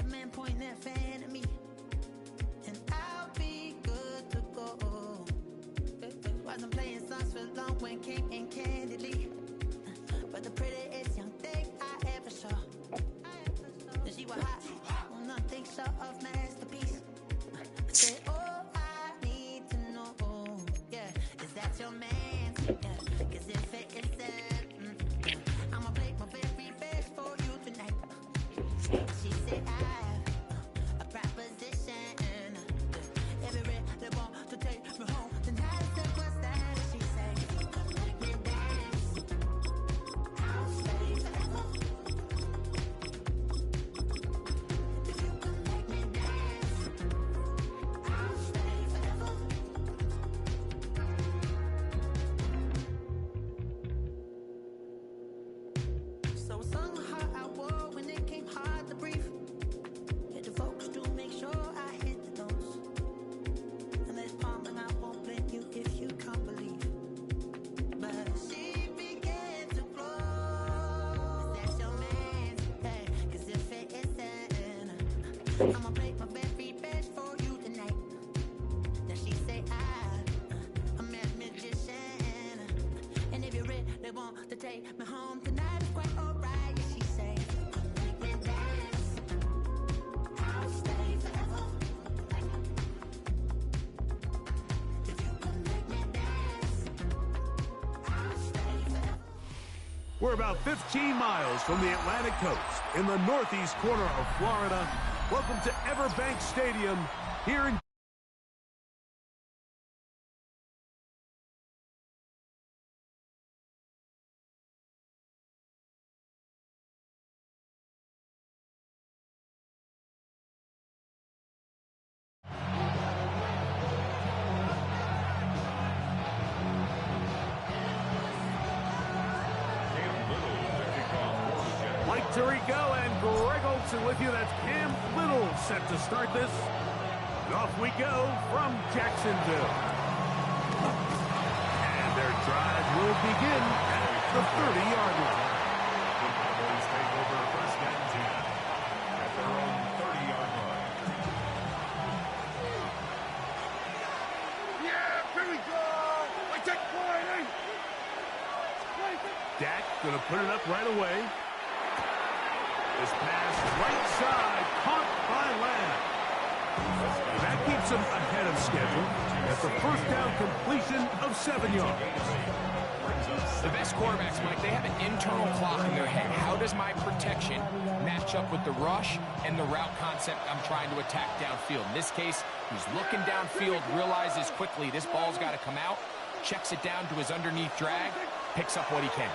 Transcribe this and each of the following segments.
man point that fan at me, and I'll be good to go. Wasn't playing songs for long when came in candidly, but the prettiest young thing I ever saw. She was hot, nothing short of masterpiece. I said, oh, I need to know, yeah, is that your man? Yeah, 'cause if it isn't, I'ma play my very best for you tonight. She said, I have a proposition. Every red, they want to take me home tonight. I said, what's that? She said, if you come make me dance, I'll stay forever. If you come make me dance, I'll stay forever. So sung how I wore when it came hard to breathe. Hit the folks to make sure I hit the notes. And there's palm and I won't blame you if you can't believe. But she began to glow. That's your man, hey, 'cause if it isn't, I'ma play my very best for you tonight. Now she say I'm a magician, and if you're ready, they want to take me home tonight. It's quite alright. Yeah, she say, come make me dance, I'll stay forever. If you come make me dance, I'll stay forever. We're about 15 miles from the Atlantic coast in the northeast corner of Florida. Welcome to Everbank Stadium here in Mike Tirico and Greg Olson with you. That's Cam Little set to start this. And off we go from Jacksonville. And their drive will begin at the 30-yard line. The Cowboys take over first and 10 at their own 30-yard line. Yeah, here we go. I take point. Dak going to put it up right away. This pass right side, caught by Lamb. That keeps him ahead of schedule. That's a first down completion of 7 yards. The best quarterbacks, Mike, they have an internal clock in their head. How does my protection match up with the rush and the route concept I'm trying to attack downfield? In this case, he's looking downfield, realizes quickly this ball's got to come out, checks it down to his underneath drag, picks up what he can.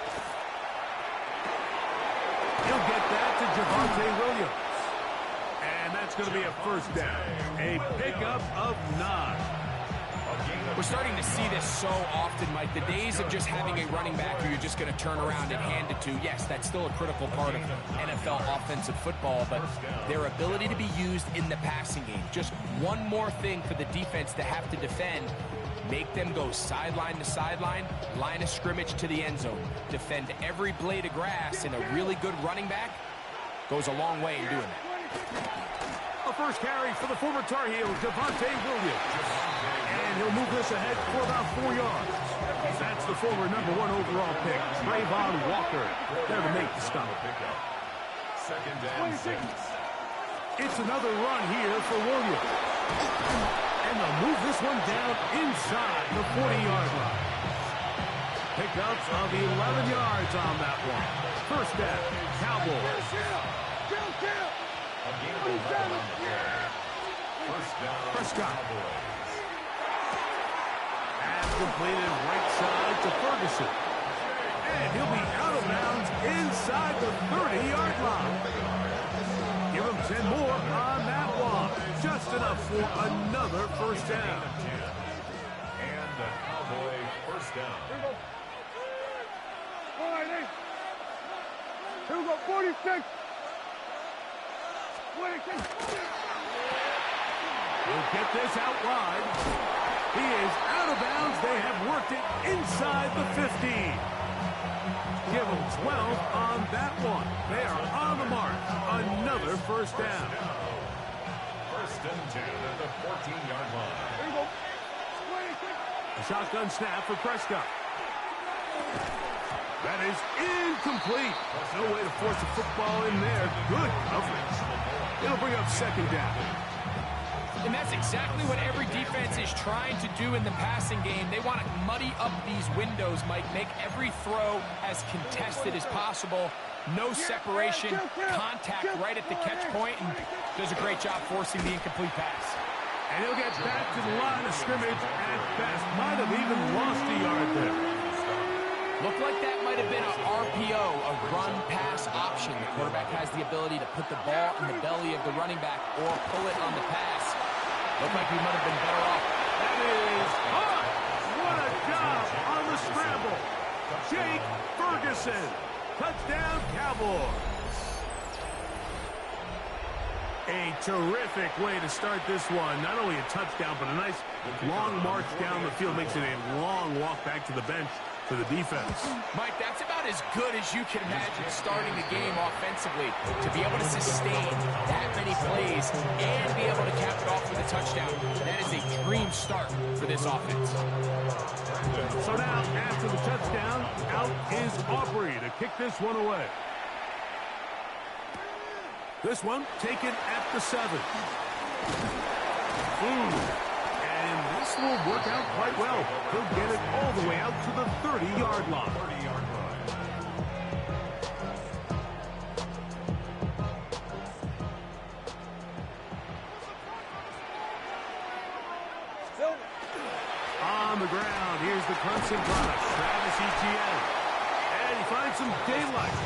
He'll get that to Javonte Williams. And that's going to be a first down. A pickup of 9. We're starting to see this so often, Mike. The days of just having a running back who you're just going to turn around and hand it to, yes, that's still a critical part of NFL offensive football, but their ability to be used in the passing game. Just one more thing for the defense to have to defend. Make them go sideline to sideline, line of scrimmage to the end zone. Defend every blade of grass, and a really good running back goes a long way in doing that. A first carry for the former Tar Heel, Javonte Williams. And he'll move this ahead for about 4 yards. That's the former #1 overall pick, Trayvon Walker, there to make the stop. Second and 6. It's another run here for Williams. And they'll move this one down inside the 40-yard line. Pickups of 11 yards on that one. First down, Cowboys. First down, Prescott. Cowboys. Pass completed right side to Ferguson. And he'll be out of bounds inside the 30-yard line. Give him 10 more on that one. Just enough for another first down. And the Cowboy first down. All right, here we go, 46. 26. We'll get this out wide. He is out of bounds. They have worked it inside the 15. Give them 12 on that one. They are on the mark. Another first down. First and 10 at the 14-yard line. There you go. A shotgun snap for Prescott. That is incomplete. There's no way to force a football in there. Good coverage. It'll bring up second down. And that's exactly what every defense is trying to do in the passing game. They want to muddy up these windows, Mike, make every throw as contested as possible. No separation, contact right at the catch point, and does a great job forcing the incomplete pass. And he'll get back to the line of scrimmage at best. Might have even lost a yard there. Looked like that might have been an RPO, a run-pass option. The quarterback has the ability to put the ball in the belly of the running back or pull it on the pass. Looked like we might have been better off. That is hot. What a job on the scramble. Jake Ferguson. Touchdown, Cowboys. A terrific way to start this one. Not only a touchdown, but a nice long march down the field. Makes it a long walk back to the bench for the defense. Mike, that's about as good as you can imagine starting the game offensively. To be able to sustain that many plays and be able to cap it off with a touchdown. That is a dream start for this offense. So now, after the touchdown, out is Aubrey to kick this one away. This one taken at the 7. And this will work out quite well. He'll get it all the way out to the 30-yard line. 30-yard line. On the ground, here's the Clemson product, Travis Etienne. And he finds some daylight.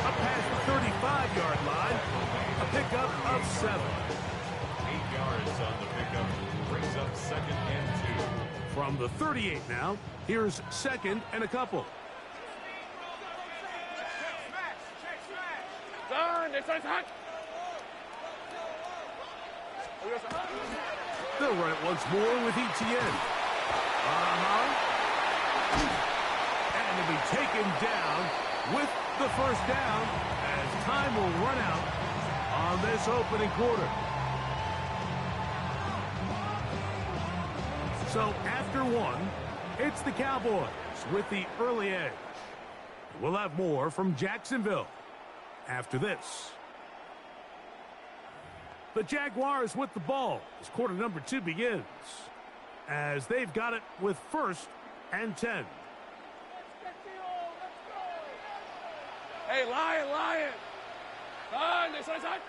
Up past the 35-yard line. A pickup of 7. 8 yards on the pickup. Brings up second and 2. From the 38 now, here's second and a couple. They'll run it once more with Etienne. And he'll be taken down with the first down as time will run out on this opening quarter. So after one, it's the Cowboys with the early edge. We'll have more from Jacksonville after this. The Jaguars with the ball as quarter number 2 begins, as they've got it with first and 10. Hey, Lion. Side.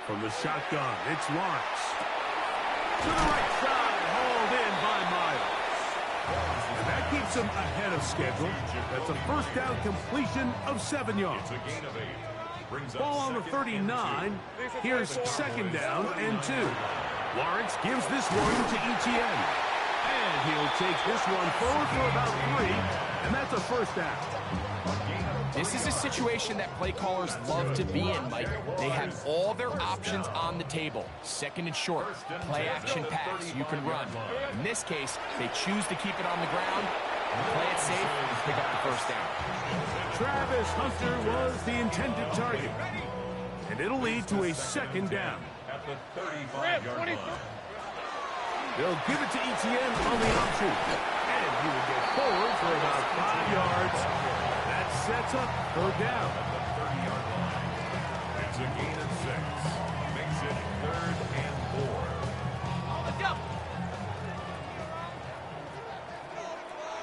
From the shotgun, it's Lawrence. To the right side, hauled in by Miles. And that keeps him ahead of schedule. That's a first down completion of 7 yards. It's a gain of 8. Brings up Ball on the 39. Here's second down and 2. Lawrence gives this one to Etienne. And he'll take this one forward for about 3. And that's a first down. This is a situation that play callers love to be in, Mike. They have all their options on the table. Second and short, play action pass, you can run. In this case, they choose to keep it on the ground, play it safe, and pick up the first down. Travis Hunter was the intended target. And it'll lead to a second down. At the 35-yard line. They'll give it to Etienne on the option. And he will get forward for about 5 yards. That sets up third down. At the 30-yard line. It's a gain of 6. Makes it 3rd and 4. Let's go.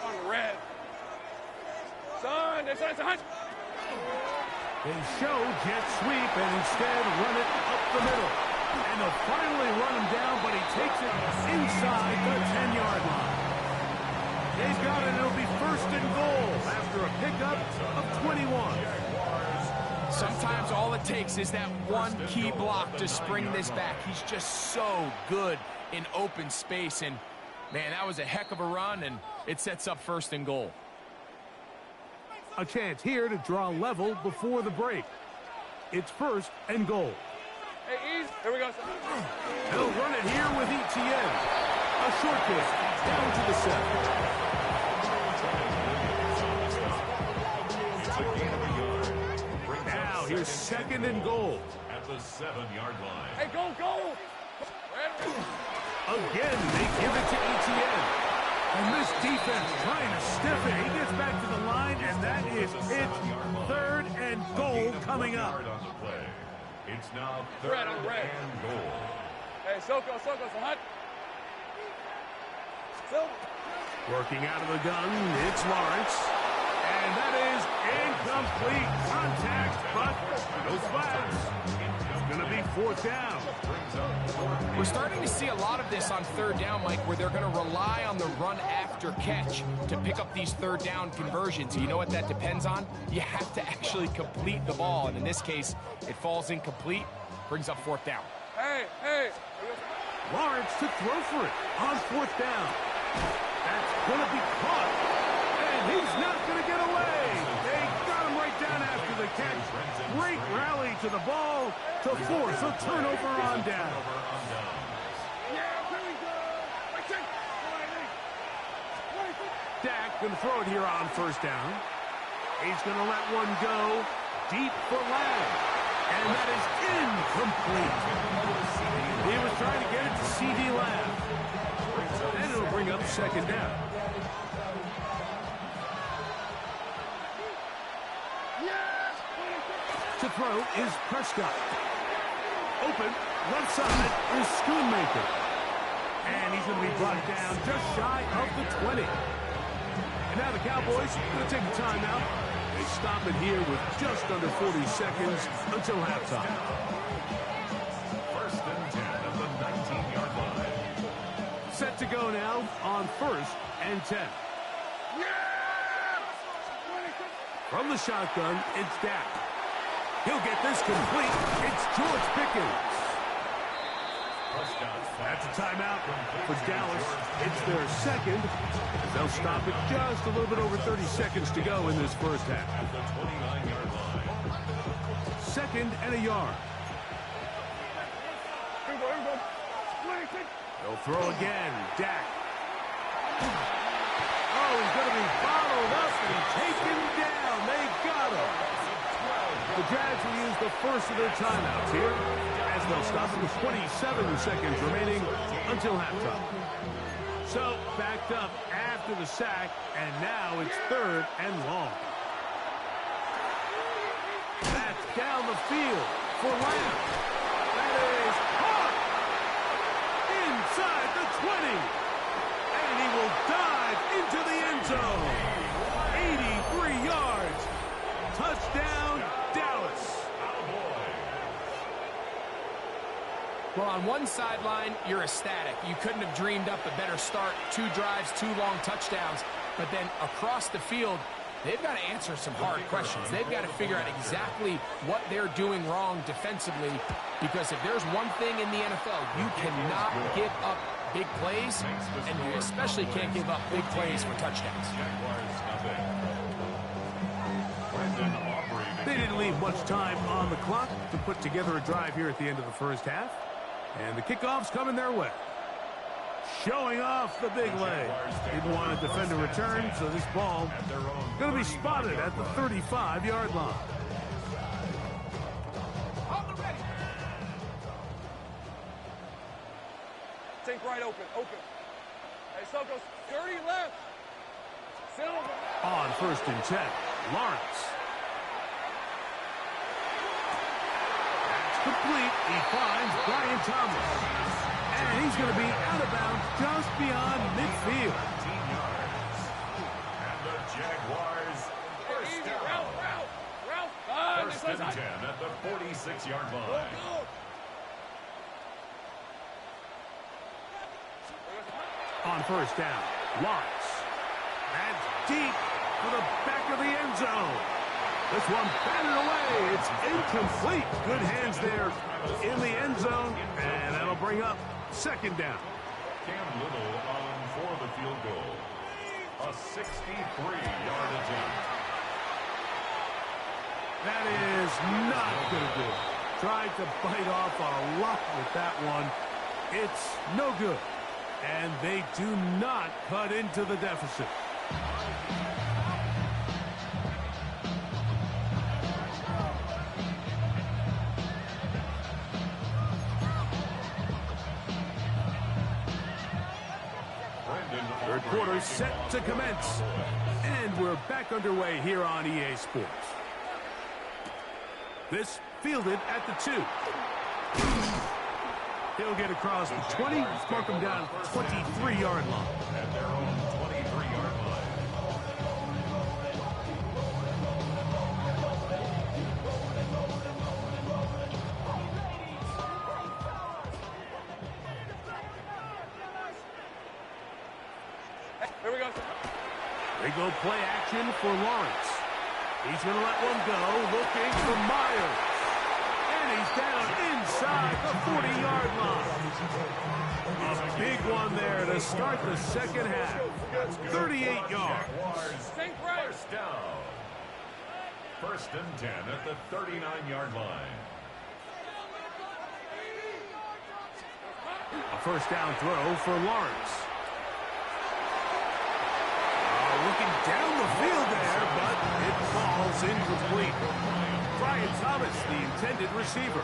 On red. Son. They show jet sweep and instead run it up the middle. And they'll finally run him down, but he takes it inside the 10-yard line. They've got it. It'll be first and goal after a pickup of 21. Sometimes all it takes is that one key block to spring this back. He's just so good in open space. And, man, that was a heck of a run, and it sets up first and goal. A chance here to draw level before the break. It's first and goal. Hey, easy. Here we go. They'll run it here with ETN. A short kick down to the 7. Now here's 2nd and goal. At the 7-yard line. Hey, go, go. Again, they give it to ETN. And this defense trying to stiff it. He gets back to the line, and that is it. 3rd and goal coming up. It's now 3rd and goal. Hey, Soko, so hot. So. Working out of the gun, it's Lawrence. And that is incomplete contact, but no flags. It's going to be 4th down. We're starting to see a lot of this on 3rd down, Mike, where they're going to rely on the run after catch to pick up these 3rd down conversions. You know what that depends on? You have to actually complete the ball, and in this case, it falls incomplete, brings up 4th down. Hey. Lawrence to throw for it on 4th down. That's going to be caught, and he's not going to get away. They got him right down after the catch. Great rally to the ball to force a turnover on down. Dak going to throw it here on 1st down. He's going to let one go deep for Lamb, and that is incomplete. He was trying to get it to C.D. Lamb, and it'll bring up 2nd down. To throw is Prescott. Open, left side is Schoonmaker. And he's going to be brought down just shy of the 20. And now the Cowboys are going to take a timeout. They stop it here with just under 40 seconds until halftime. 1st and 10 at the 19-yard line. Set to go now on 1st and 10. From the shotgun, it's Dak. He'll get this complete. It's George Pickens. That's a timeout for Dallas. It's their 2nd. They'll stop it just a little bit over 30 seconds to go in this 1st half. At the 29-yard line. 2nd and a yard. They'll throw again. Dak. Oh, he's going to be bottled up and taken down. They got him. The Jags will use the first of their timeouts here as they'll stop it with 27 seconds remaining until halftime. So, backed up after the sack, and now it's 3rd and long. That's down the field for Lamb. That is caught inside the 20. And he will dive into the end zone. 83 yards. Touchdown, Dallas. Well, on one sideline, you're ecstatic. You couldn't have dreamed up a better start. 2 drives, 2 long touchdowns. But then across the field, they've got to answer some hard questions. They've got to figure out exactly what they're doing wrong defensively, because if there's one thing in the NFL, you cannot give up big plays, and you especially can't give up big plays for touchdowns. They didn't leave much time on the clock to put together a drive here at the end of the 1st half. And the kickoff's coming their way. Showing off the big leg. Didn't want to defend a return, so this ball going to be spotted at the 35-yard line. Take right open. Hey, Soko, 30 left. Silver. On 1st and 10, Lawrence. That's complete. He finds Brian Thomas. And he's going to be out of bounds just beyond midfield. 19 yards. And the Jaguars first down. Ralph. 1st and 10 at the 46-yard line. On 1st down, Lawrence. That's deep for the back of the end zone. This one batted away. It's incomplete. Good hands there in the end zone. And that'll bring up 2nd down. Cam Little on for the field goal. A 63-yard attempt. That is not going to do it. Tried to bite off a lot with that one. It's no good. And they do not cut into the deficit. Third quarter set to commence. And we're back underway here on EA Sports. This fielded at the 2. He'll get across the 20, mark him down 23-yard line. At their own 23-yard line. Here we go. They go play action for Lawrence. He's going to let one go, looking for Myers. And he's down inside the 40-yard line. A big one there to start the second half. 38 yards. First down. First and 10 at the 39-yard line. A first down throw for Lawrence. Looking down the field there, but it falls incomplete. Brian Thomas, the intended receiver.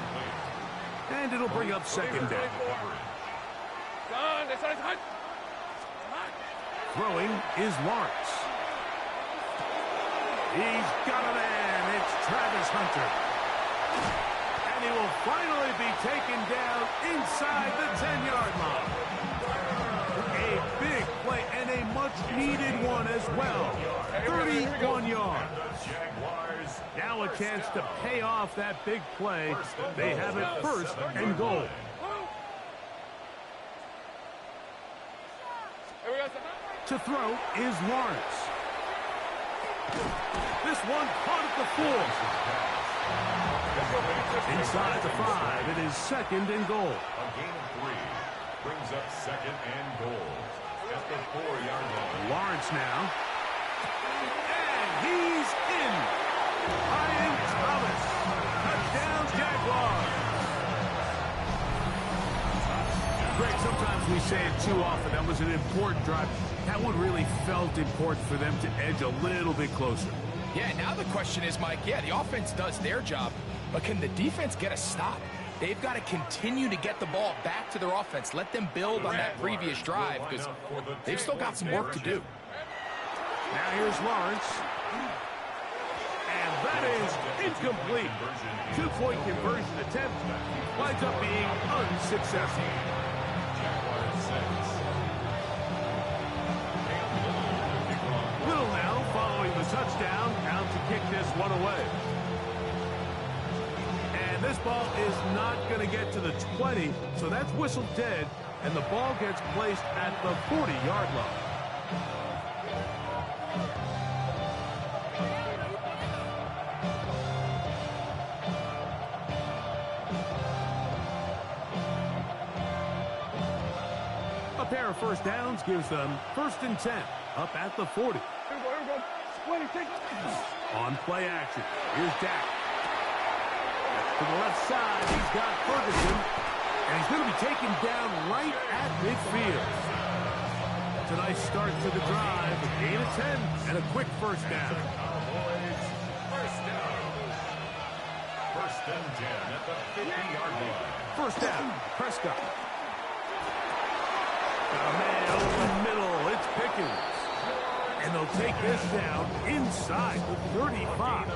And it'll bring up second down. Throwing is Lawrence. He's got a man. It's Travis Hunter. And he will finally be taken down inside the 10-yard line. A big play and a much-needed one as well. 31 yards. Now a chance to pay off that big play. They have it first and goal. To throw is Lawrence. This one caught at the 4. Inside the 5, it is second and goal. A gain of 3 brings up second and goal at the 4-yard line. Lawrence now. And he's in. Brian Thomas. Touchdown, Jaguars. Greg, sometimes we say it too often. That was an important drive. That one really felt important for them to edge a little bit closer. Yeah, now the question is, Mike, the offense does their job, but can the defense get a stop? They've got to continue to get the ball back to their offense. Let them build on that previous drive because they've still got some work to do. Now here's Lawrence. And that is incomplete. 2-point conversion attempt winds up being unsuccessful. Little now following the touchdown, out to kick this one away. And this ball is not going to get to the 20, so that's whistled dead, and the ball gets placed at the 40-yard line. A pair of first downs gives them first and 10, up at the 40. Here we go. On play action, here's Dak. To the left side, he's got Ferguson, and he's going to be taken down right at midfield. It's a nice start to the drive, a gain of 10, and a quick first down. First down. First and 10 at the 50-yard line. First down, Prescott. Got a man over the middle, it's Pickens. And they'll take this down inside the 35.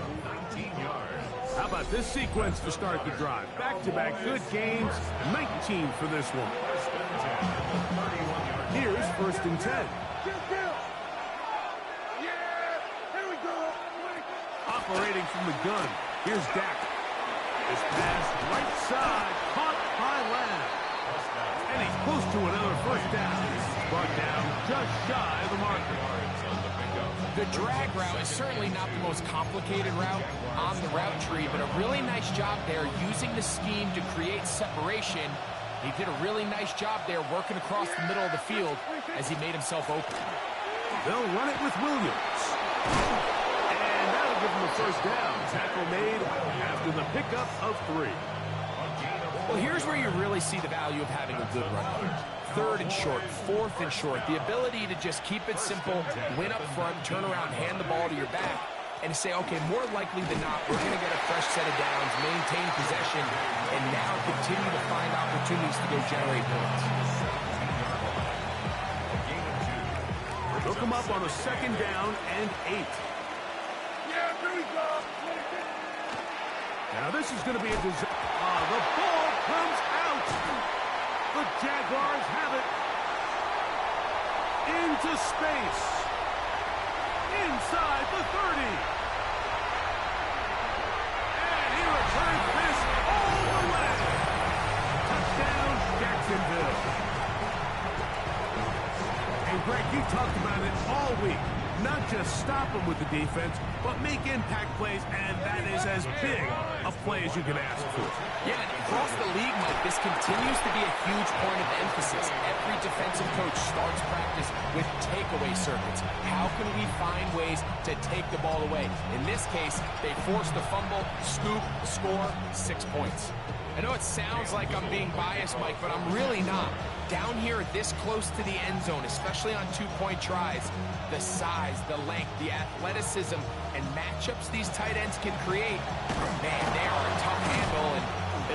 19 yards. How about this sequence to start the drive? Back-to-back good gains, 19 for this one. First and 10, 31-yard. Here's first and 10. Yeah, here we go. Operating from the gun, here's Dak. This pass right side, caught by Lamb. And he's close to another first down. Brought down just shy of the marker. The drag route is certainly not the most complicated route on the route tree, but a really nice job there using the scheme to create separation. He did a really nice job there working across the middle of the field as he made himself open. They'll run it with Williams. And that'll give him a first down. Tackle made after the pickup of 3. Well, here's where you really see the value of having a good run game. 3rd and short, 4th and short. The ability to just keep it simple, win up front, turn around, hand the ball to your back, and say, okay, more likely than not, we're going to get a fresh set of downs, maintain possession, and now continue to find opportunities to go generate points. Look them up on a 2nd down and 8. Yeah, here we go. Now this is going to be a disaster. The ball comes out. The Jaguars have it. Into space. Inside the 30. And he returns this all the way. Touchdown, Jacksonville. And Greg, you talked about it all week. Not just stop them with the defense, but make impact plays, and that is as big a play as you can ask for. Yeah, and across the league, Mike, this continues to be a huge point of emphasis. Every defensive coach starts practice with takeaway circuits. How can we find ways to take the ball away? In this case, they forced the fumble, scoop, score, 6 points. I know it sounds like I'm being biased, Mike, but I'm really not. Down here this close to the end zone, especially on 2-point tries, the size, the length, the athleticism, and matchups these tight ends can create, man, they are a tough handle, and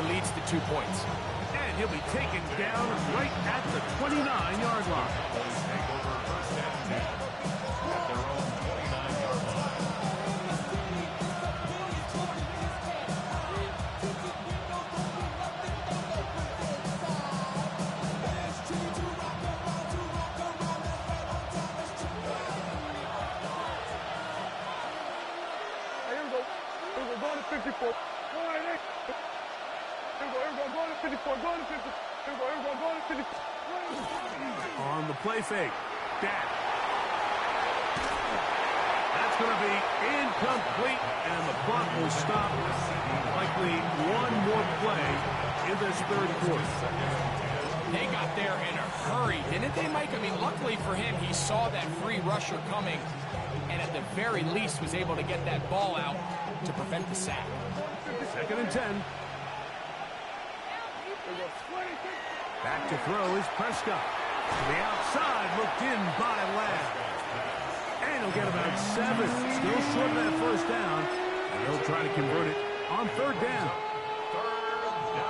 it leads to 2 points. And he'll be taken down right at the 29-yard line. On the play fake. Back. That's going to be incomplete, and the clock will stop. Likely one more play in this 3rd quarter. They got there in a hurry, didn't they, Mike? I mean, luckily for him, he saw that free rusher coming, and at the very least was able to get that ball out to prevent the sack. 2nd and 10. Back to throw is Prescott. To the outside, looked in by Lamb. And he'll get about 7. Still short of that 1st down. And he'll try to convert it on 3rd down.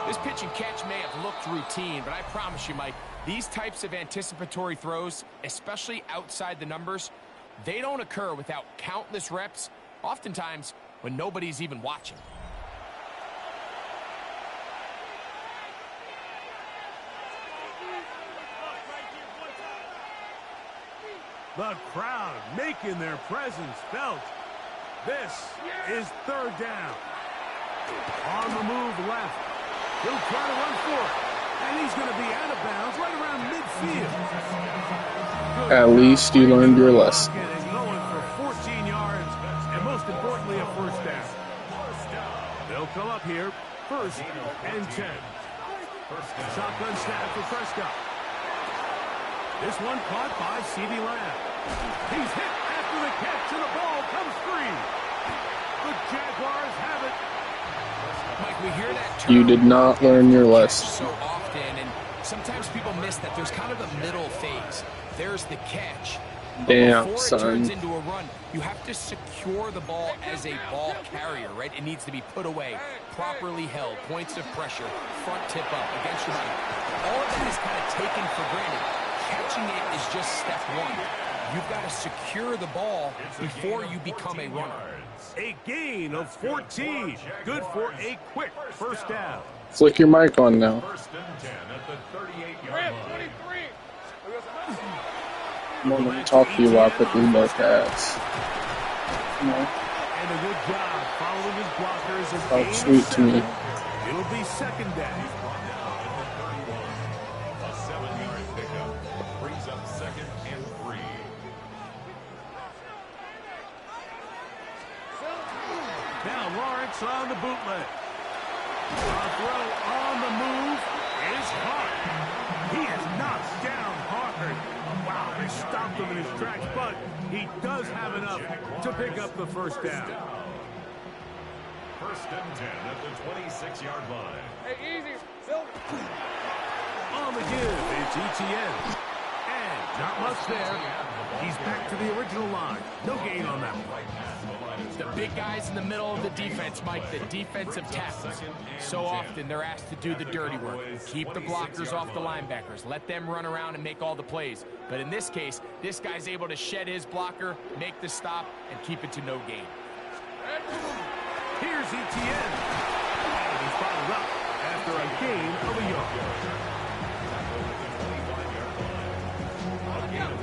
This pitch and catch may have looked routine, but I promise you, Mike, these types of anticipatory throws, especially outside the numbers, they don't occur without countless reps, oftentimes when nobody's even watching. The crowd making their presence felt. This is 3rd down. On the move left. He'll try to run for it. And he's going to be out of bounds right around midfield. At least you learned your lesson. Going for 14 yards, and most importantly, a 1st down. They'll come up here, 1st and 10. Shotgun snap for Prescott. This one caught by CeeDee Lamb. He's hit after the catch, and the ball comes free. The Jaguars have it. Mike, we hear that term. You did not learn your lesson. So often, and sometimes people miss that there's kind of a middle phase. There's the catch. Damn, before son. it turns into a run, you have to secure the ball as a ball carrier, right? It needs to be put away, properly held, points of pressure, front tip up against your body. All of that is kind of taken for granted. Catching it is just step 1. You've got to secure the ball before you become a runner. A gain of 14. Good for a quick 1st down. Flick your mic on now. 1st and 10 at the 38-yard line. I'm going to talk to you while I quickly bust ass. No. And a good job following his blockers. Talk sweet to me. It'll be 2nd down. A 7-yard pickup brings up 2nd and 3. Now Lawrence on the bootleg. A throw on the move is hard. He is knocked down hard. Wow, they stopped him in his tracks, but he does have enough to pick up the 1st down. first and 10 at the 26-yard line. Hey, easy. Bill. On the give, it's ETN. And not much there. He's back to the original line. No gain on that one. The big guys in the middle of the defense, Mike, the defensive tackles. So often they're asked to do the dirty work. Keep the blockers off the linebackers. Let them run around and make all the plays. But in this case, this guy's able to shed his blocker, make the stop, and keep it to no gain. Here's ETN. And he's followed up after a gain of a yard.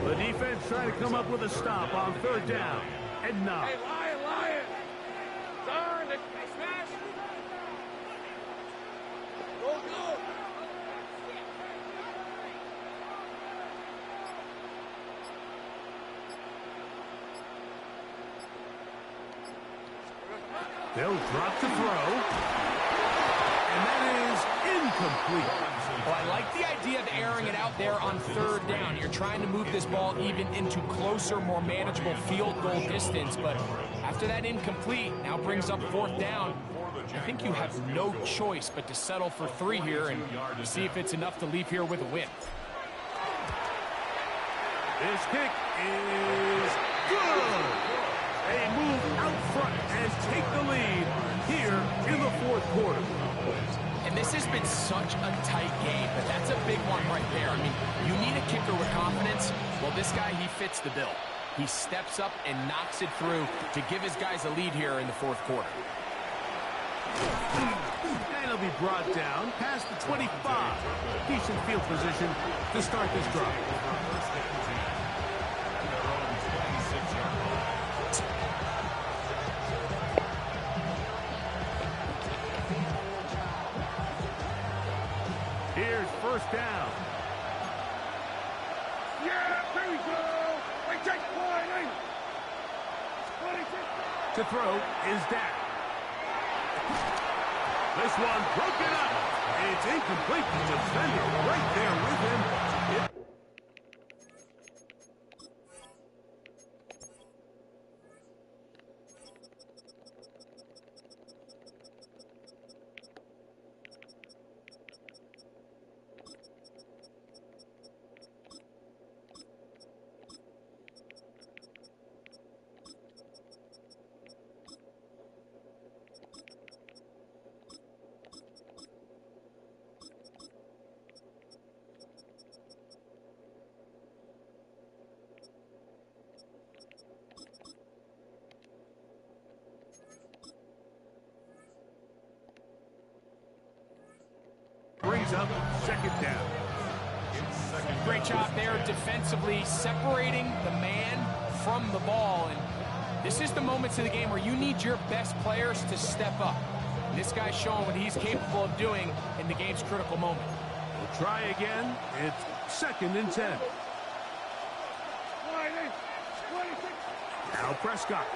The defense trying to come up with a stop on third down. And now. Hey, Lion. Darn, they smash. Go. They'll drop to throw. And that is incomplete. Well, I like the idea of airing it out there on third down. You're trying to move this ball even into closer, more manageable field goal distance. But after that incomplete, now brings up fourth down. I think you have no choice but to settle for 3 here and see if it's enough to leave here with a win. This kick is good. They move out front and take the lead here in the fourth quarter. And this has been such a tight game, but that's a big one right there. I mean, you need a kicker with confidence. Well, this guy, he fits the bill. He steps up and knocks it through to give his guys a lead here in the fourth quarter. And he'll be brought down past the 25. Decent field position to start this drive. Here's first down. Yeah, there we go. We take point, eh? To throw is Dak. This one broken up. It's incomplete. The defender right there with him. Brings up second down. Great job there defensively, separating the man from the ball. And this is the moments of the game where you need your best players to step up. And this guy's showing what he's capable of doing in the game's critical moment. We'll try again. It's second and 10. Now Prescott.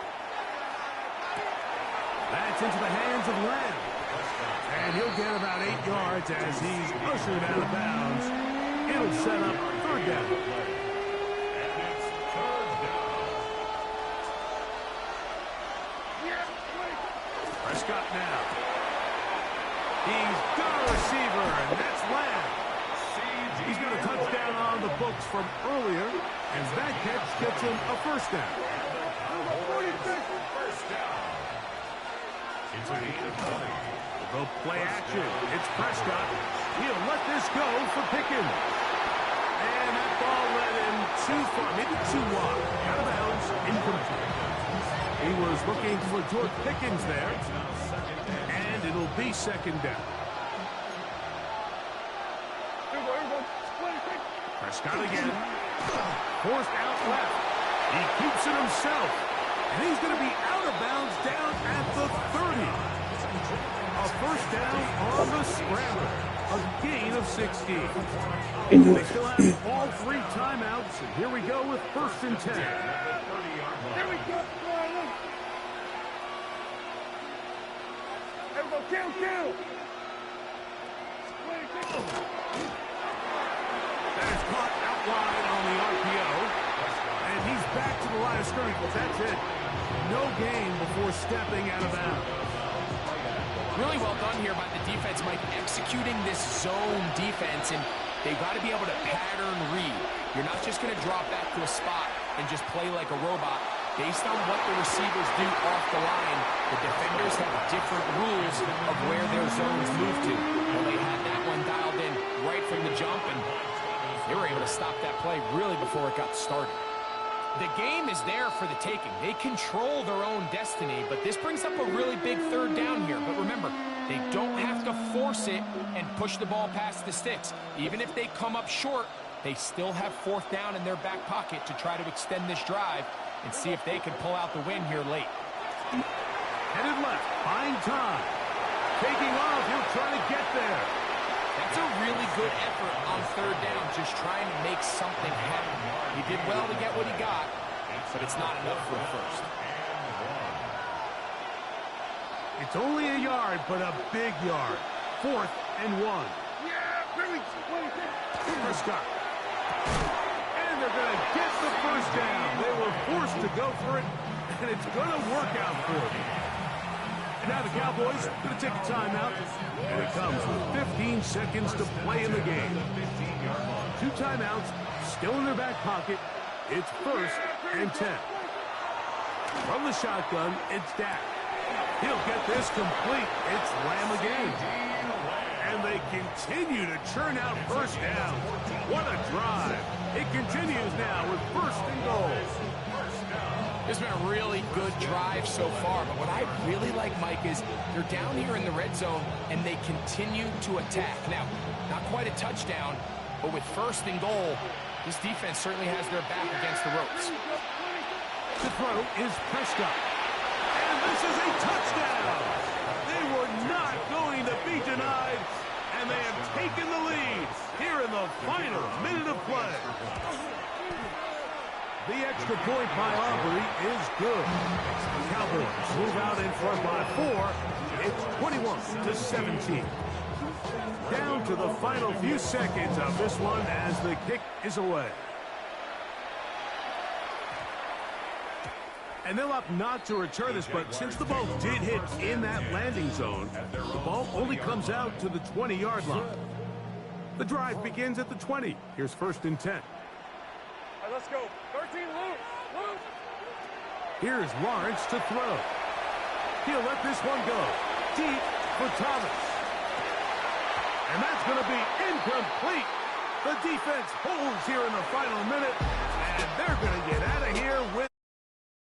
That's into the hands of Lamb. And he'll get about 8 yards as he's ushered out of bounds. It'll set up third down. Prescott now. He's got a receiver, and that's Lamb. He's got a touchdown on the books from earlier, and that catch gets him a first down. They'll play action. It's Prescott. He'll let this go for Pickens. And that ball led him too far, maybe too wide. Out of bounds, incomplete. He was looking for George Pickens there. And it'll be second down. Prescott again. Forced out left. He keeps it himself. And he's going to be out of bounds down at the 30. A first down on the scramble. A gain of 16. They still have all 3 timeouts. And here we go with first and 10. There we go. Everybody, kill. That is caught out wide on the RPO. And he's back to the line of scrimmage. That's it. No gain before stepping out of bounds. Really well done here by the defense, Mike, executing this zone defense, and they've got to be able to pattern read. You're not just going to drop back to a spot and just play like a robot. Based on what the receivers do off the line, the defenders have different rules of where their zones move to. Well, they had that one dialed in right from the jump, and they were able to stop that play really before it got started. The game is there for the taking. They control their own destiny, but this brings up a really big third down here. But remember, they don't have to force it and push the ball past the sticks. Even if they come up short, they still have fourth down in their back pocket to try to extend this drive and see if they can pull out the win here late. Headed left, buying time. Taking off, he'll try to get there. That's a really good effort on third down, just trying to make something happen. He did well to get what he got, but it's not enough for a first. It's only a yard, but a big yard. 4th and 1. Prescott. And they're going to get the first down. They were forced to go for it, and it's going to work out for them. And now the Cowboys going to take a timeout, and it comes with 15 seconds to play in the game. 2 timeouts still in their back pocket. It's 1st and 10. From the shotgun, it's Dak. He'll get this complete. It's Lamb again. And they continue to churn out first down. What a drive. It continues now with 1st and goal. This has been a really good drive so far, but what I really like, Mike, is they're down here in the red zone, and they continue to attack. Now, not quite a touchdown, but with 1st and goal, this defense certainly has their back against the ropes. The throw is Prescott. And this is a touchdown. They were not going to be denied, and they have taken the lead here in the final minute of play. The extra point by Aubrey is good. The Cowboys move out in front by 4. It's 21-17. Down to the final few seconds of this one as the kick is away. And they'll opt not to return this, but since the ball did hit in that landing zone, the ball only comes out to the 20-yard line. The drive begins at the 20. Here's 1st and 10. All right, let's go. 13, loose. Here's Lawrence to throw. He'll let this one go. Deep for Thomas. And that's going to be incomplete. The defense holds here in the final minute, and they're going to get out of here with